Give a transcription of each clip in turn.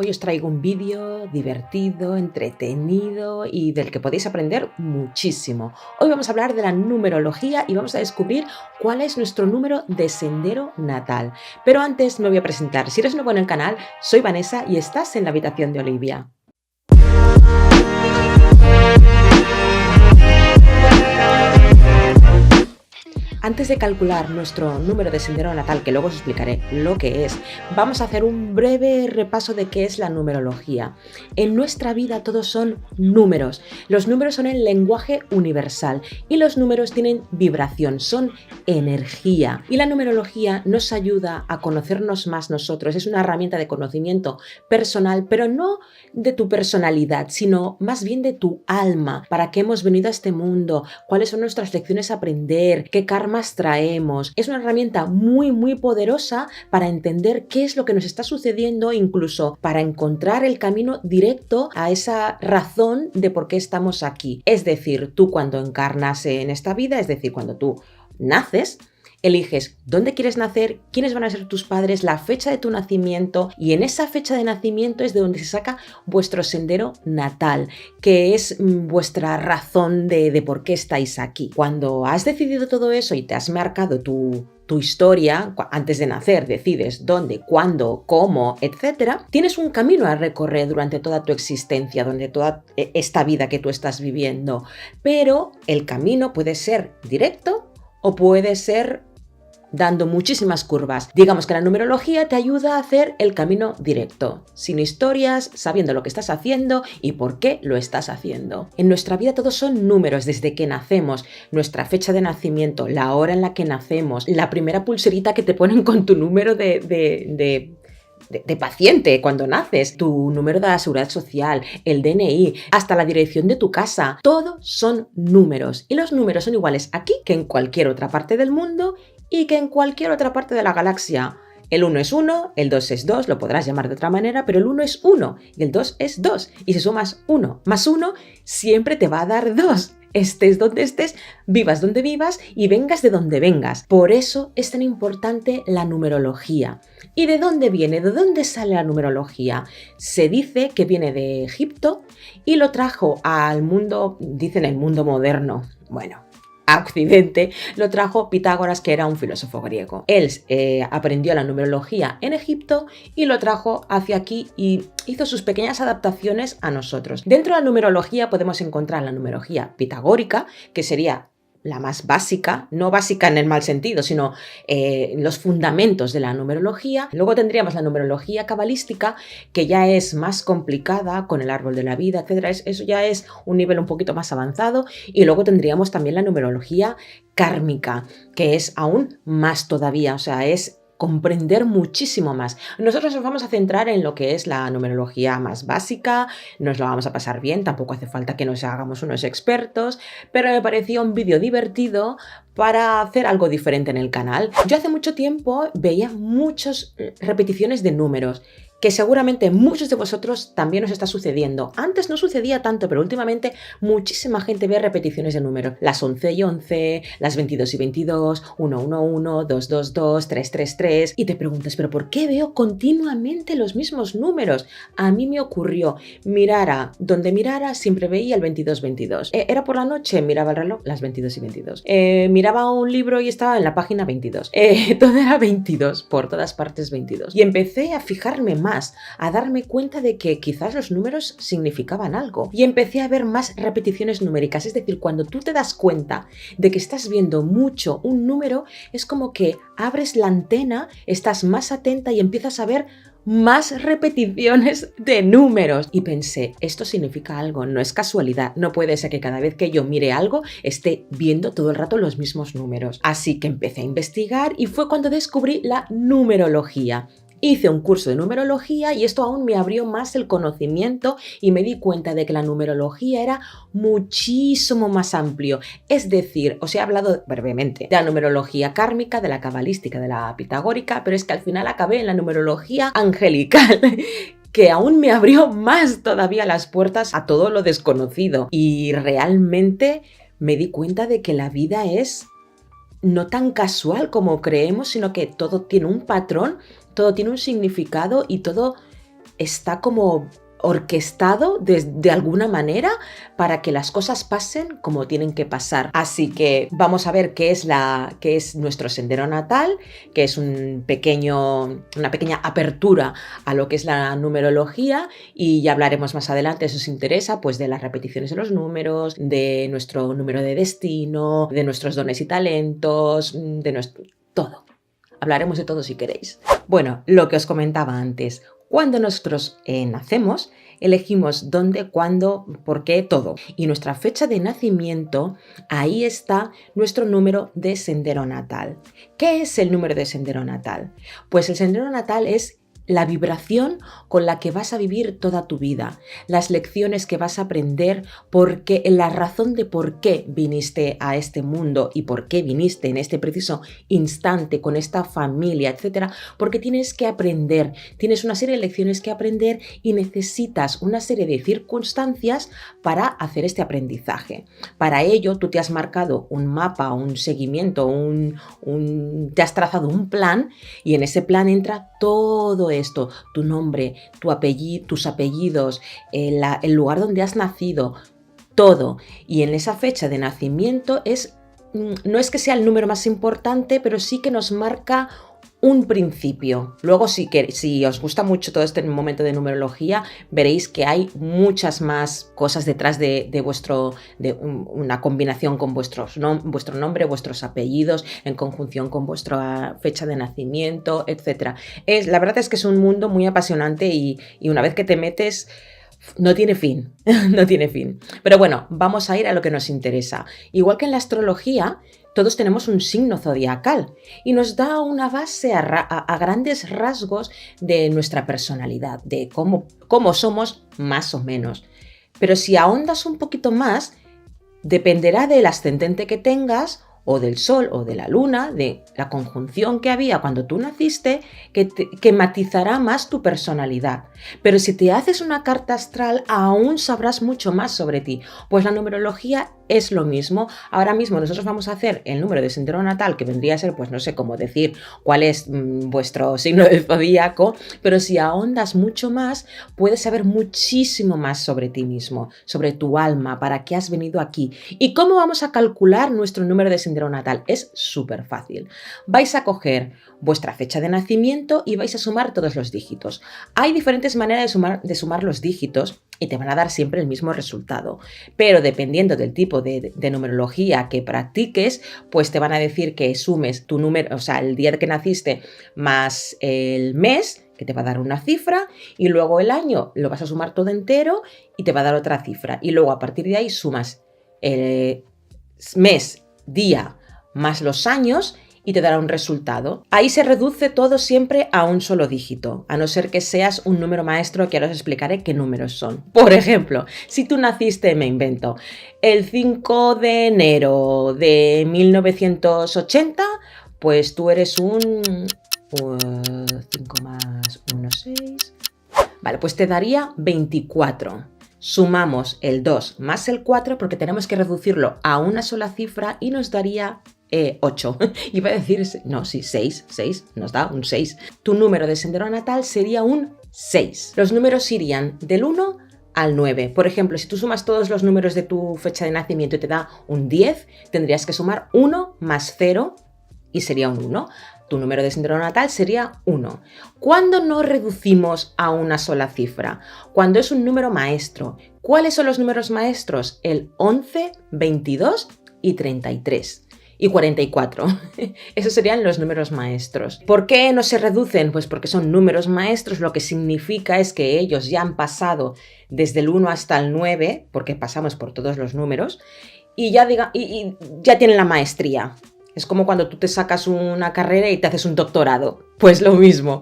Hoy os traigo un vídeo divertido, entretenido y del que podéis aprender muchísimo. Hoy vamos a hablar de la numerología y vamos a descubrir cuál es nuestro número de sendero natal. Pero antes me voy a presentar. Si eres nuevo en el canal, soy Vanessa y estás en la habitación de Olivia. Antes de calcular nuestro número de sendero natal, que luego os explicaré lo que es, vamos a hacer un breve repaso de qué es la numerología. En nuestra vida todos son números. Los números son el lenguaje universal y los números tienen vibración, son energía. Y la numerología nos ayuda a conocernos más nosotros. Es una herramienta de conocimiento personal, pero no de tu personalidad, sino más bien de tu alma. ¿Para qué hemos venido a este mundo? ¿Cuáles son nuestras lecciones a aprender? ¿Qué karmas traemos? Es una herramienta muy poderosa para entender qué es lo que nos está sucediendo, incluso para encontrar el camino directo a esa razón de por qué estamos aquí. Es decir, tú cuando encarnas en esta vida, es decir, cuando tú naces, eliges dónde quieres nacer, quiénes van a ser tus padres, la fecha de tu nacimiento, y en esa fecha de nacimiento es de donde se saca vuestro sendero natal, que es vuestra razón de por qué estáis aquí. Cuando has decidido todo eso y te has marcado tu historia, antes de nacer decides dónde, cuándo, cómo, etcétera, tienes un camino a recorrer durante toda tu existencia, durante toda esta vida que tú estás viviendo, pero el camino puede ser directo o puede ser dando muchísimas curvas. Digamos que la numerología te ayuda a hacer el camino directo, sin historias, sabiendo lo que estás haciendo y por qué lo estás haciendo. En nuestra vida todos son números desde que nacemos, nuestra fecha de nacimiento, la hora en la que nacemos, la primera pulserita que te ponen con tu número de paciente cuando naces, tu número de la seguridad social, el DNI, hasta la dirección de tu casa. Todos son números y los números son iguales aquí que en cualquier otra parte del mundo y que en cualquier otra parte de la galaxia. El 1 es 1, el 2 es 2, lo podrás llamar de otra manera, pero el 1 es 1 y el 2 es 2. Y si sumas 1 más 1, siempre te va a dar 2. Estés donde estés, vivas donde vivas y vengas de donde vengas. Por eso es tan importante la numerología. ¿Y de dónde viene? ¿De dónde sale la numerología? Se dice que viene de Egipto y lo trajo al mundo, dicen el mundo moderno. Bueno, a Occidente lo trajo Pitágoras, que era un filósofo griego. Él aprendió la numerología en Egipto y lo trajo hacia aquí y hizo sus pequeñas adaptaciones a nosotros. Dentro de la numerología podemos encontrar la numerología pitagórica, que sería la más básica, no básica en el mal sentido, sino los fundamentos de la numerología. Luego tendríamos la numerología cabalística, que ya es más complicada, con el árbol de la vida, etc. Eso ya es un nivel un poquito más avanzado. Y luego tendríamos también la numerología kármica, que es aún más todavía, o sea, es comprender muchísimo más. Nosotros nos vamos a centrar en lo que es la numerología más básica, nos lo vamos a pasar bien, tampoco hace falta que nos hagamos unos expertos, pero me parecía un vídeo divertido para hacer algo diferente en el canal. Yo hace mucho tiempo veía muchas repeticiones de números, que seguramente muchos de vosotros también os está sucediendo. Antes no sucedía tanto, pero últimamente muchísima gente ve repeticiones de números. Las 11 y 11, las 22 y 22, 111, 222, 333, y te preguntas, ¿pero por qué veo continuamente los mismos números? A mí me ocurrió, donde mirara siempre veía el 22-22. Era por la noche, miraba el reloj, las 22 y 22. Miraba un libro y estaba en la página 22. Todo era 22, por todas partes 22. Y empecé a fijarme más, a darme cuenta de que quizás los números significaban algo. Y empecé a ver más repeticiones numéricas. Es decir, cuando tú te das cuenta de que estás viendo mucho un número, es como que abres la antena, estás más atenta y empiezas a ver más repeticiones de números. Y pensé, esto significa algo, no es casualidad. No puede ser que cada vez que yo mire algo esté viendo todo el rato los mismos números. Así que empecé a investigar y fue cuando descubrí la numerología. Hice un curso de numerología y esto aún me abrió más el conocimiento y me di cuenta de que la numerología era muchísimo más amplio. Es decir, os he hablado brevemente de la numerología kármica, de la cabalística, de la pitagórica, pero es que al final acabé en la numerología angelical, que aún me abrió más todavía las puertas a todo lo desconocido. Y realmente me di cuenta de que la vida es no tan casual como creemos, sino que todo tiene un patrón, todo tiene un significado y todo está como orquestado de alguna manera para que las cosas pasen como tienen que pasar. Así que vamos a ver qué es nuestro sendero natal, que es una pequeña apertura a lo que es la numerología, y ya hablaremos más adelante, si os interesa, pues de las repeticiones de los números, de nuestro número de destino, de nuestros dones y talentos, todo. Hablaremos de todo si queréis. Bueno, lo que os comentaba antes. Cuando nosotros nacemos, elegimos dónde, cuándo, por qué, todo. Y nuestra fecha de nacimiento, ahí está nuestro número de sendero natal. ¿Qué es el número de sendero natal? Pues el sendero natal es la vibración con la que vas a vivir toda tu vida, las lecciones que vas a aprender, la razón de por qué viniste a este mundo y por qué viniste en este preciso instante con esta familia, etcétera, porque tienes que aprender, tienes una serie de lecciones que aprender y necesitas una serie de circunstancias para hacer este aprendizaje. Para ello, tú te has marcado un mapa, un seguimiento, te has trazado un plan, y en ese plan entra todo esto, tu nombre, tus apellidos, el lugar donde has nacido, todo. Y en esa fecha de nacimiento no es que sea el número más importante, pero sí que nos marca un principio. Luego, si os gusta mucho todo este momento de numerología, veréis que hay muchas más cosas detrás de una combinación con vuestro nombre, vuestros apellidos, en conjunción con vuestra fecha de nacimiento, etc. La verdad es que es un mundo muy apasionante y una vez que te metes, no tiene fin, no tiene fin. Pero bueno, vamos a ir a lo que nos interesa. Igual que en la astrología, todos tenemos un signo zodiacal y nos da una base a grandes rasgos de nuestra personalidad, de cómo somos más o menos. Pero si ahondas un poquito más, dependerá del ascendente que tengas, o del sol o de la luna, de la conjunción que había cuando tú naciste, que matizará más tu personalidad. Pero si te haces una carta astral, aún sabrás mucho más sobre ti. Pues la numerología es lo mismo. Ahora mismo nosotros vamos a hacer el número de sendero natal, que vendría a ser, pues no sé cómo decir cuál es vuestro signo del zodíaco, pero si ahondas mucho más, puedes saber muchísimo más sobre ti mismo, sobre tu alma, para qué has venido aquí. ¿Y cómo vamos a calcular nuestro número de sendero natal? Es súper fácil. Vais a coger vuestra fecha de nacimiento y vais a sumar todos los dígitos. Hay diferentes maneras de sumar los dígitos y te van a dar siempre el mismo resultado, pero dependiendo del tipo de numerología que practiques, pues te van a decir que sumes tu número, o sea, el día que naciste más el mes, que te va a dar una cifra, y luego el año lo vas a sumar todo entero y te va a dar otra cifra, y luego a partir de ahí sumas el mes, día más los años y te dará un resultado. Ahí se reduce todo siempre a un solo dígito, a no ser que seas un número maestro, que ahora os explicaré qué números son. Por ejemplo, si tú naciste, me invento, el 5 de enero de 1980, pues tú eres un 5 más 1, 6. Vale, pues te daría 24. Sumamos el 2 más el 4 porque tenemos que reducirlo a una sola cifra y nos daría 8. Iba a decir, no, sí, 6, nos da un 6. Tu número de sendero natal sería un 6. Los números irían del 1 al 9. Por ejemplo, si tú sumas todos los números de tu fecha de nacimiento y te da un 10, tendrías que sumar 1 más 0 y sería un 1. Tu número de sendero natal sería 1. ¿Cuándo no reducimos a una sola cifra? Cuando es un número maestro. ¿Cuáles son los números maestros? El 11, 22 y 33. Y 44. Esos serían los números maestros. ¿Por qué no se reducen? Pues porque son números maestros, lo que significa es que ellos ya han pasado desde el 1 hasta el 9, porque pasamos por todos los números, y ya tienen la maestría. Es como cuando tú te sacas una carrera y te haces un doctorado. Pues lo mismo.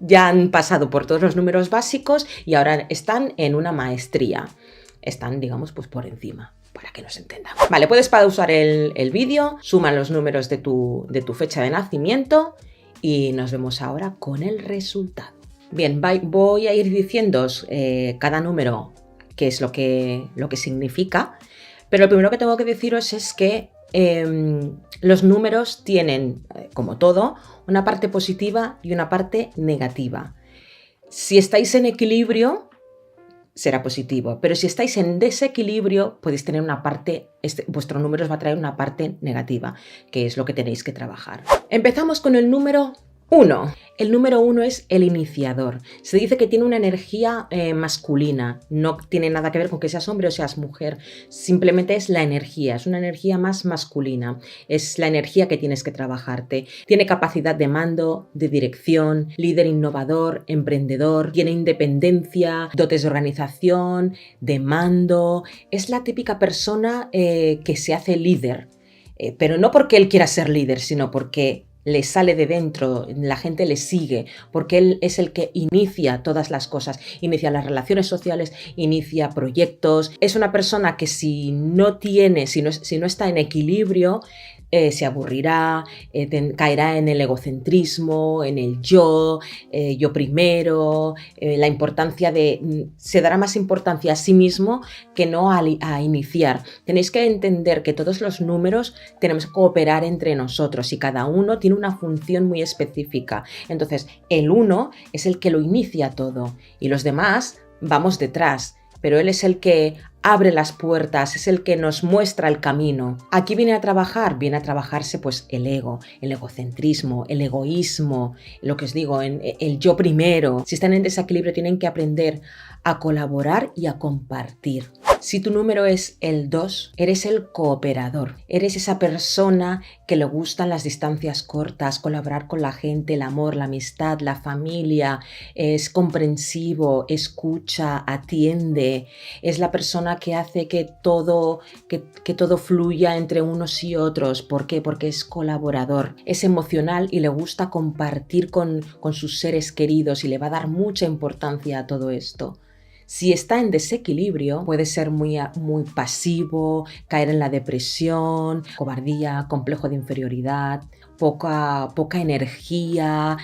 Ya han pasado por todos los números básicos y ahora están en una maestría. Están, digamos, pues por encima, para que nos entendamos. Vale, puedes pausar el vídeo, suma los números de tu fecha de nacimiento y nos vemos ahora con el resultado. Bien, voy a ir diciéndoos cada número qué es lo que significa, pero lo primero que tengo que deciros es que los números tienen, como todo, una parte positiva y una parte negativa. Si estáis en equilibrio, será positivo, pero si estáis en desequilibrio, podéis tener una parte, vuestro número os va a traer una parte negativa, que es lo que tenéis que trabajar. Empezamos con el número 1. El número 1 es el iniciador. Se dice que tiene una energía masculina. No tiene nada que ver con que seas hombre o seas mujer. Simplemente es la energía. Es una energía más masculina. Es la energía que tienes que trabajarte. Tiene capacidad de mando, de dirección, líder innovador, emprendedor. Tiene independencia, dotes de organización, de mando. Es la típica persona que se hace líder. Pero no porque él quiera ser líder, sino porque le sale de dentro, la gente le sigue, porque él es el que inicia todas las cosas, inicia las relaciones sociales, inicia proyectos. Es una persona que si no está en equilibrio, se aburrirá, caerá en el egocentrismo, en el yo primero, la importancia se dará más importancia a sí mismo que no a iniciar. Tenéis que entender que todos los números tenemos que cooperar entre nosotros y cada uno tiene una función muy específica. Entonces, el 1 es el que lo inicia todo y los demás vamos detrás, pero él es el que abre las puertas, es el que nos muestra el camino. Aquí viene a trabajarse pues el ego, el egocentrismo, el egoísmo, lo que os digo, el yo primero. Si están en desequilibrio tienen que aprender a colaborar y a compartir. Si tu número es el 2, eres el cooperador. Eres esa persona que le gustan las distancias cortas, colaborar con la gente, el amor, la amistad, la familia, es comprensivo, escucha, atiende, es la persona que hace que todo fluya entre unos y otros. ¿Por qué? Porque es colaborador, es emocional y le gusta compartir con sus seres queridos y le va a dar mucha importancia a todo esto. Si está en desequilibrio, puede ser muy pasivo, caer en la depresión, cobardía, complejo de inferioridad, poca energía,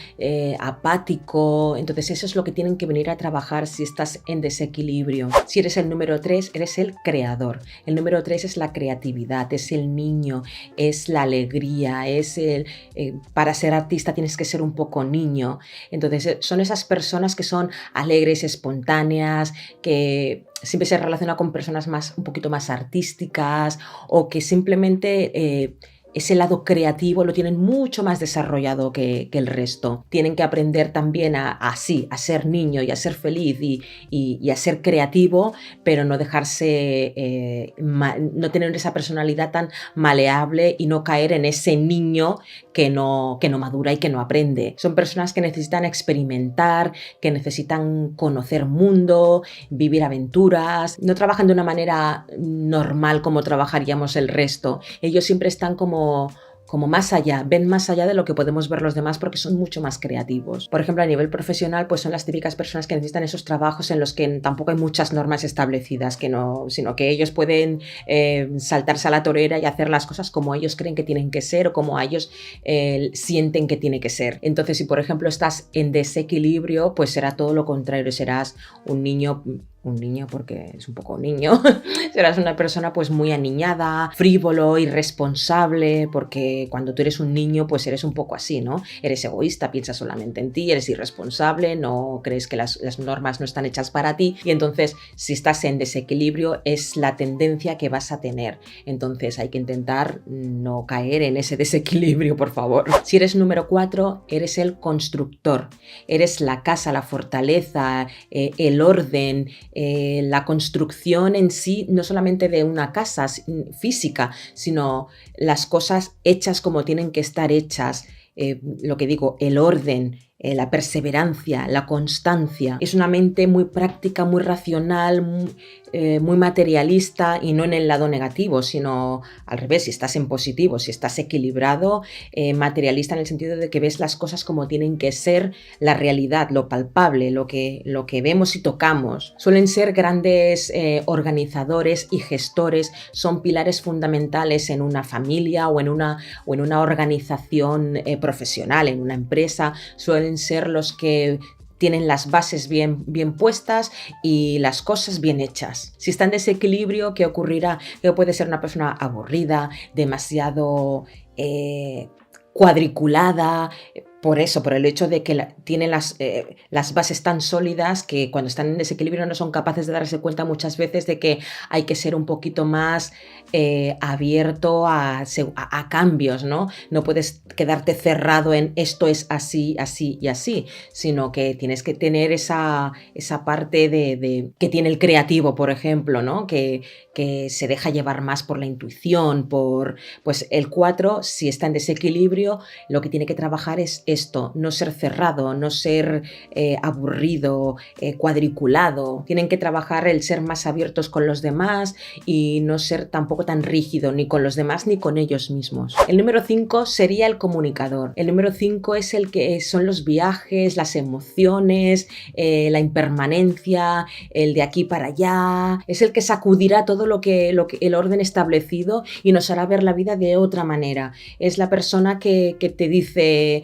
apático. Entonces eso es lo que tienen que venir a trabajar si estás en desequilibrio. Si eres el número 3, eres el creador. El número 3 es la creatividad, es el niño, es la alegría, para ser artista tienes que ser un poco niño. Entonces son esas personas que son alegres, espontáneas, que siempre se relaciona con personas un poquito más artísticas o que simplemente ese lado creativo lo tienen mucho más desarrollado que el resto. Tienen que aprender también a ser niño y a ser feliz y a ser creativo, pero no dejarse, no tener esa personalidad tan maleable y no caer en ese niño que no madura y que no aprende. Son personas que necesitan experimentar, que necesitan conocer mundo, vivir aventuras. No trabajan de una manera normal como trabajaríamos el resto. Ellos siempre están como más allá, ven más allá de lo que podemos ver los demás porque son mucho más creativos. Por ejemplo, a nivel profesional, pues son las típicas personas que necesitan esos trabajos en los que tampoco hay muchas normas establecidas, sino que ellos pueden saltarse a la torera y hacer las cosas como ellos creen que tienen que ser o como ellos sienten que tiene que ser. Entonces, si por ejemplo estás en desequilibrio, pues será todo lo contrario, serás un niño porque es un poco niño, serás una persona pues muy aniñada, frívolo, irresponsable, porque cuando tú eres un niño pues eres un poco así, ¿no? Eres egoísta, piensas solamente en ti, eres irresponsable, no crees que las normas no están hechas para ti y entonces si estás en desequilibrio es la tendencia que vas a tener. Entonces hay que intentar no caer en ese desequilibrio, por favor. Si eres número 4, eres el constructor, eres la casa, la fortaleza, el orden, la construcción en sí, no solamente de una casa física, sino las cosas hechas como tienen que estar hechas, lo que digo, el orden, la perseverancia, la constancia. Es una mente muy práctica, muy racional, muy materialista y no en el lado negativo, sino al revés, si estás en positivo, si estás equilibrado, materialista en el sentido de que ves las cosas como tienen que ser, la realidad, lo palpable, lo que vemos y tocamos. Suelen ser grandes organizadores y gestores, son pilares fundamentales en una familia o en una organización profesional, en una empresa. Suelen ser los que tienen las bases bien puestas y las cosas bien hechas. Si está en desequilibrio, ¿qué ocurrirá? Que puede ser una persona aburrida, demasiado cuadriculada, Por eso, por el hecho de que tienen las bases tan sólidas que cuando están en desequilibrio no son capaces de darse cuenta muchas veces de que hay que ser un poquito más abierto a cambios, ¿no? No puedes quedarte cerrado en esto es así, así y así, sino que tienes que tener esa parte que tiene el creativo, por ejemplo, ¿no? Que se deja llevar más por la intuición, pues el 4, si está en desequilibrio, lo que tiene que trabajar es esto, no ser cerrado, no ser aburrido, cuadriculado. Tienen que trabajar el ser más abiertos con los demás y no ser tampoco tan rígido ni con los demás ni con ellos mismos. El número 5 sería el comunicador. El número 5 es el que son los viajes, las emociones, la impermanencia, el de aquí para allá. Es el que sacudirá todo lo que el orden establecido y nos hará ver la vida de otra manera. Es la persona que te dice,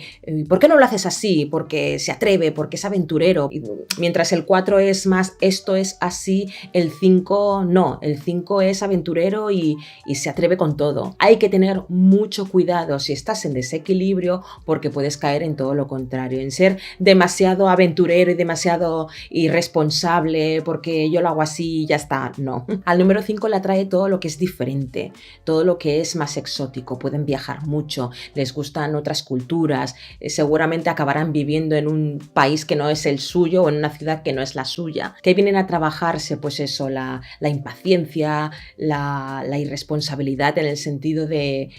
¿por qué no lo haces así? Porque se atreve, porque es aventurero. Mientras el 4 es más, esto es así, el 5 no. El 5 es aventurero y se atreve con todo. Hay que tener mucho cuidado si estás en desequilibrio porque puedes caer en todo lo contrario, en ser demasiado aventurero y demasiado irresponsable porque yo lo hago así y ya está. No. Al número 5 le atrae todo lo que es diferente, todo lo que es más exótico. Pueden viajar mucho, les gustan otras culturas, seguramente acabarán viviendo en un país que no es el suyo o en una ciudad que no es la suya. ¿Qué vienen a trabajarse? Pues eso, la impaciencia, la irresponsabilidad en el sentido de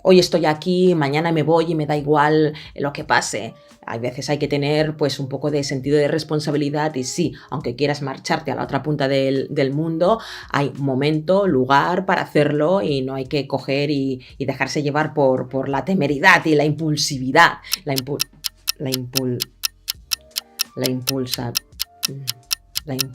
hoy estoy aquí, mañana me voy y me da igual lo que pase. Hay veces hay que tener pues un poco de sentido de responsabilidad y sí, aunque quieras marcharte a la otra punta del mundo, hay momento, lugar para hacerlo y no hay que coger y dejarse llevar por la temeridad y la impulsividad. La bueno,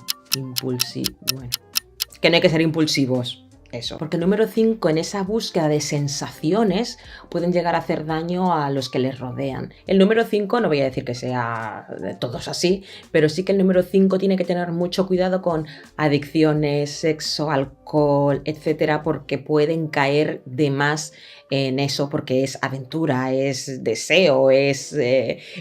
que no hay que ser impulsivos. Eso. Porque el número 5, en esa búsqueda de sensaciones, pueden llegar a hacer daño a los que les rodean. El número 5, no voy a decir que sea de todos así, pero sí que el número 5 tiene que tener mucho cuidado con adicciones, sexo, alcohol, etcétera, porque pueden caer de más en eso, porque es aventura, es deseo, es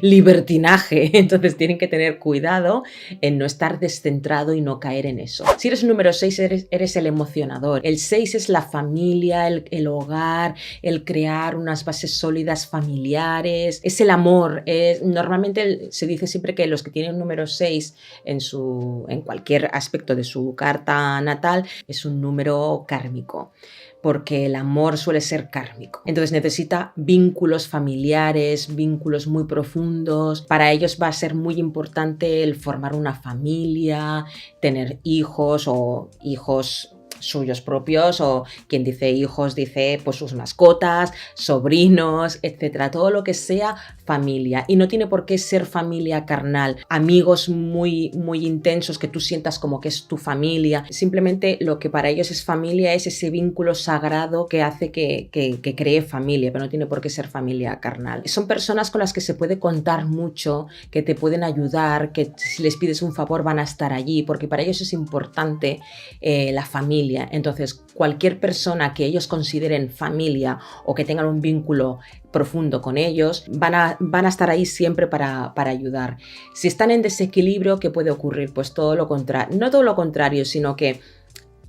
libertinaje. Entonces tienen que tener cuidado en no estar descentrado y no caer en eso. Si eres un número 6, eres el emocionador. El 6 es la familia, el hogar, el crear unas bases sólidas familiares, es el amor. Normalmente se dice siempre que los que tienen un número 6 en cualquier aspecto de su carta natal es un número kármico, porque el amor suele ser kármico. Entonces necesita vínculos familiares, vínculos muy profundos. Para ellos va a ser muy importante el formar una familia, tener hijos o hijos suyos propios, o quien dice hijos dice pues sus mascotas, sobrinos, etcétera, todo lo que sea familia. Y no tiene por qué ser familia carnal, amigos muy, muy intensos que tú sientas como que es tu familia. Simplemente lo que para ellos es familia es ese vínculo sagrado que hace que cree familia, pero no tiene por qué ser familia carnal. Son personas con las que se puede contar mucho, que te pueden ayudar, que si les pides un favor van a estar allí, porque para ellos es importante la familia. Entonces, cualquier persona que ellos consideren familia o que tengan un vínculo profundo con ellos, van a estar ahí siempre para ayudar. Si están en desequilibrio, ¿qué puede ocurrir? Pues todo lo contrario, no todo lo contrario, sino que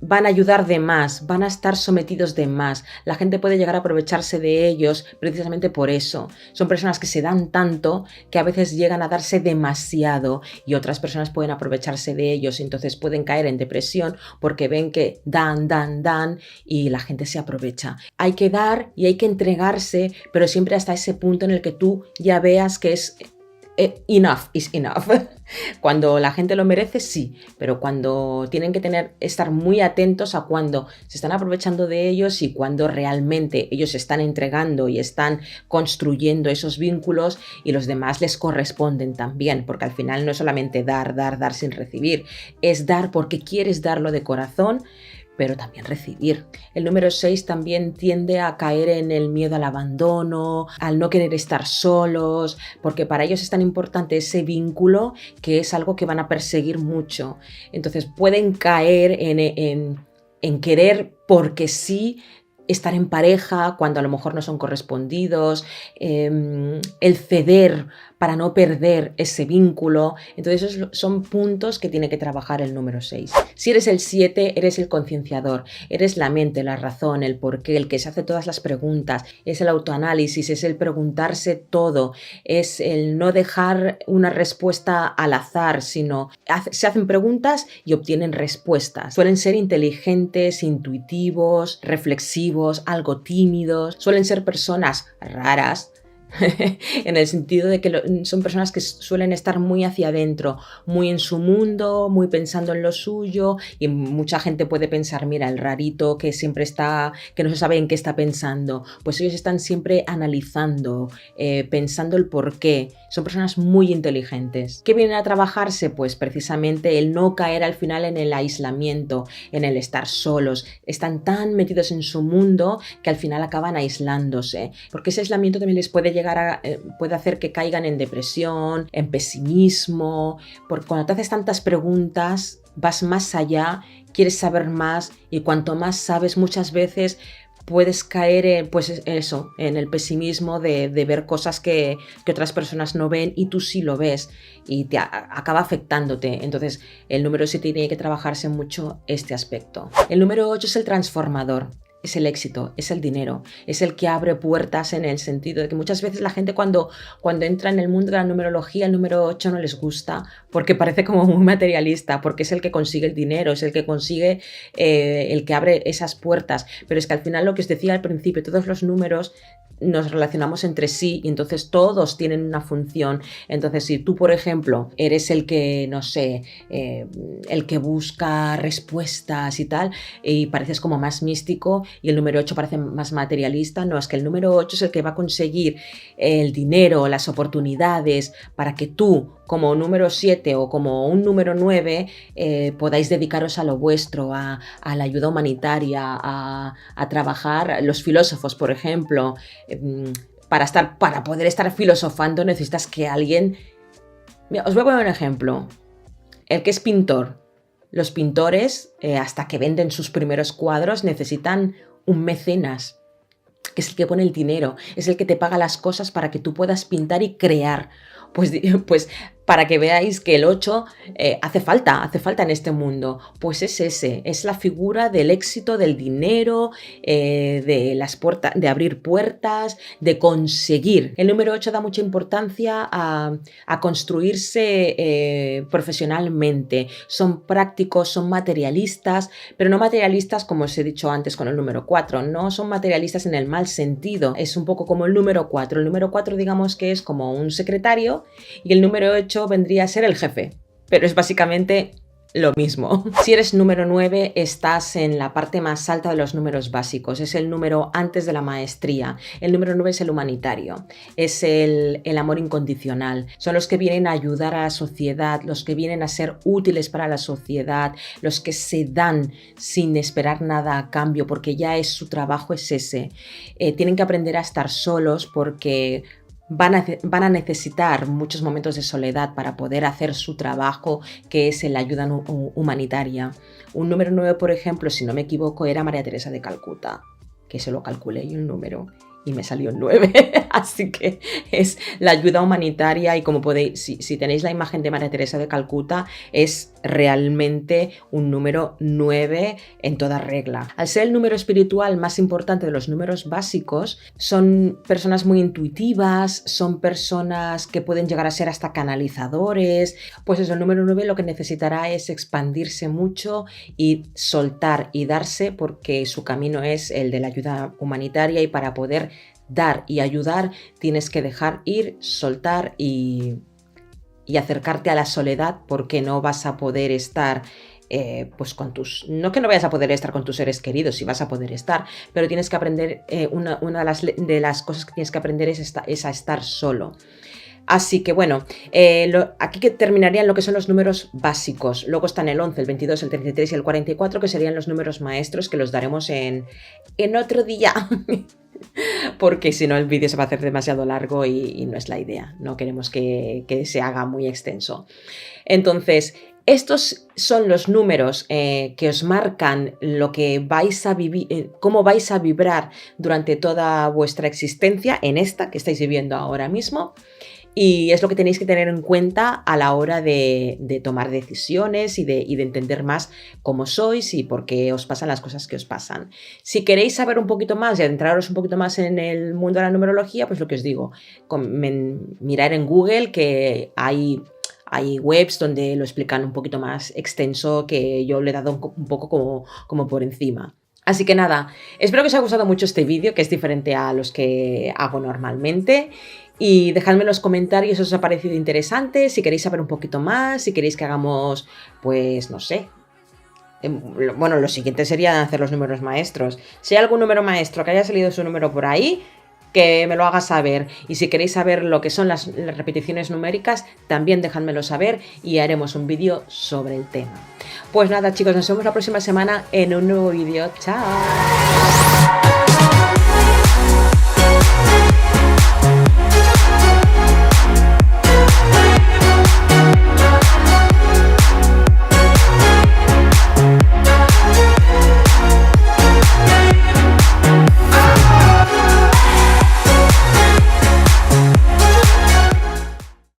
van a ayudar de más, van a estar sometidos de más. La gente puede llegar a aprovecharse de ellos precisamente por eso. Son personas que se dan tanto que a veces llegan a darse demasiado y otras personas pueden aprovecharse de ellos y entonces pueden caer en depresión porque ven que dan y la gente se aprovecha. Hay que dar y hay que entregarse, pero siempre hasta ese punto en el que tú ya veas que es enough is enough. Cuando la gente lo merece, sí, pero cuando tienen que estar muy atentos a cuando se están aprovechando de ellos y cuando realmente ellos están entregando y están construyendo esos vínculos y los demás les corresponden también, porque al final no es solamente dar sin recibir, es dar porque quieres darlo de corazón, pero también recibir. El número 6 también tiende a caer en el miedo al abandono, al no querer estar solos, porque para ellos es tan importante ese vínculo que es algo que van a perseguir mucho. Entonces pueden caer en querer porque sí estar en pareja cuando a lo mejor no son correspondidos, el ceder para no perder ese vínculo. Entonces esos son puntos que tiene que trabajar el número 6. Si eres el 7, eres el concienciador, eres la mente, la razón, el porqué, el que se hace todas las preguntas, es el autoanálisis, es el preguntarse todo, es el no dejar una respuesta al azar, sino se hacen preguntas y obtienen respuestas. Suelen ser inteligentes, intuitivos, reflexivos, algo tímidos, suelen ser personas raras, en el sentido de que son personas que suelen estar muy hacia adentro, muy en su mundo, muy pensando en lo suyo, y mucha gente puede pensar, mira, el rarito que siempre está, que no se sabe en qué está pensando. Pues ellos están siempre analizando, pensando el por qué. Son personas muy inteligentes. ¿Qué vienen a trabajarse? Pues precisamente el no caer al final en el aislamiento, en el estar solos. Están tan metidos en su mundo que al final acaban aislándose, porque ese aislamiento también les puede puede hacer que caigan en depresión, en pesimismo, porque cuando te haces tantas preguntas vas más allá, quieres saber más, y cuanto más sabes, muchas veces puedes caer en el pesimismo de ver cosas que otras personas no ven y tú sí lo ves, y acaba afectándote. Entonces el número 7 tiene que trabajarse mucho este aspecto. El número 8 es el transformador. Es el éxito, es el dinero, es el que abre puertas, en el sentido de que muchas veces la gente cuando entra en el mundo de la numerología, el número 8 no les gusta porque parece como muy materialista, porque es el que consigue el dinero, es el que consigue, el que abre esas puertas. Pero es que al final, lo que os decía al principio, todos los números nos relacionamos entre sí y entonces todos tienen una función. Entonces, si tú, por ejemplo, eres el que, no sé, el que busca respuestas y tal, y pareces como más místico, y el número 8 parece más materialista, no, es que el número 8 es el que va a conseguir el dinero, las oportunidades, para que tú, como número 7 o como un número 9, podáis dedicaros a lo vuestro, a la ayuda humanitaria, a trabajar. Los filósofos, por ejemplo, para poder estar filosofando necesitas que alguien... Mira, os voy a poner un ejemplo. El que es pintor. Los pintores, hasta que venden sus primeros cuadros, necesitan un mecenas, que es el que pone el dinero, es el que te paga las cosas para que tú puedas pintar y crear. Pues para que veáis que el 8 hace falta en este mundo. Pues es ese, es la figura del éxito, del dinero, de las puertas, de abrir puertas, de conseguir. El número 8 da mucha importancia a construirse profesionalmente. Son prácticos, son materialistas, pero no materialistas como os he dicho antes con el número 4, no son materialistas en el mal sentido. Es un poco como el número 4. El número 4, digamos que es como un secretario, y el número 8 vendría a ser el jefe, pero es básicamente lo mismo. Si eres número 9, estás en la parte más alta de los números básicos, es el número antes de la maestría. El número 9 es el humanitario, es el amor incondicional, son los que vienen a ayudar a la sociedad, los que vienen a ser útiles para la sociedad, los que se dan sin esperar nada a cambio, porque ya es su trabajo, es ese. Tienen que aprender a estar solos porque van a necesitar muchos momentos de soledad para poder hacer su trabajo, que es la ayuda humanitaria. Un número 9, por ejemplo, si no me equivoco, era María Teresa de Calcuta, que se lo calculé yo el número y me salió 9, así que es la ayuda humanitaria. Y como podéis, si tenéis la imagen de María Teresa de Calcuta, es realmente un número 9 en toda regla. Al ser el número espiritual más importante de los números básicos, son personas muy intuitivas, son personas que pueden llegar a ser hasta canalizadores. Pues eso, el número 9 lo que necesitará es expandirse mucho y soltar y darse, porque su camino es el de la ayuda humanitaria, y para poder dar y ayudar tienes que dejar ir, soltar y acercarte a la soledad, porque no vas a poder estar pues con no que no vayas a poder estar con tus seres queridos, sí vas a poder estar, pero tienes que aprender, una de las cosas que tienes que aprender es a estar solo. Así que bueno, aquí que terminarían lo que son los números básicos. Luego están el 11, el 22, el 33 y el 44, que serían los números maestros, que los daremos en otro día. Porque si no el vídeo se va a hacer demasiado largo y no es la idea, no queremos que se haga muy extenso. Entonces, Estos son los números que os marcan lo que vais a vivir, cómo vais a vibrar durante toda vuestra existencia en esta que estáis viviendo ahora mismo. Y es lo que tenéis que tener en cuenta a la hora de tomar decisiones y de entender más cómo sois y por qué os pasan las cosas que os pasan. Si queréis saber un poquito más y adentraros un poquito más en el mundo de la numerología, pues lo que os digo, mirar en Google que hay webs donde lo explican un poquito más extenso, que yo le he dado un poco como por encima. Así que nada, espero que os haya gustado mucho este vídeo, que es diferente a los que hago normalmente. Y dejadme en los comentarios si os ha parecido interesante, si queréis saber un poquito más, si queréis que hagamos, pues no sé. Bueno, lo siguiente sería hacer los números maestros. Si hay algún número maestro que haya salido su número por ahí, que me lo haga saber. Y si queréis saber lo que son las repeticiones numéricas, también dejádmelo saber y haremos un vídeo sobre el tema. Pues nada, chicos, nos vemos la próxima semana en un nuevo vídeo. ¡Chao!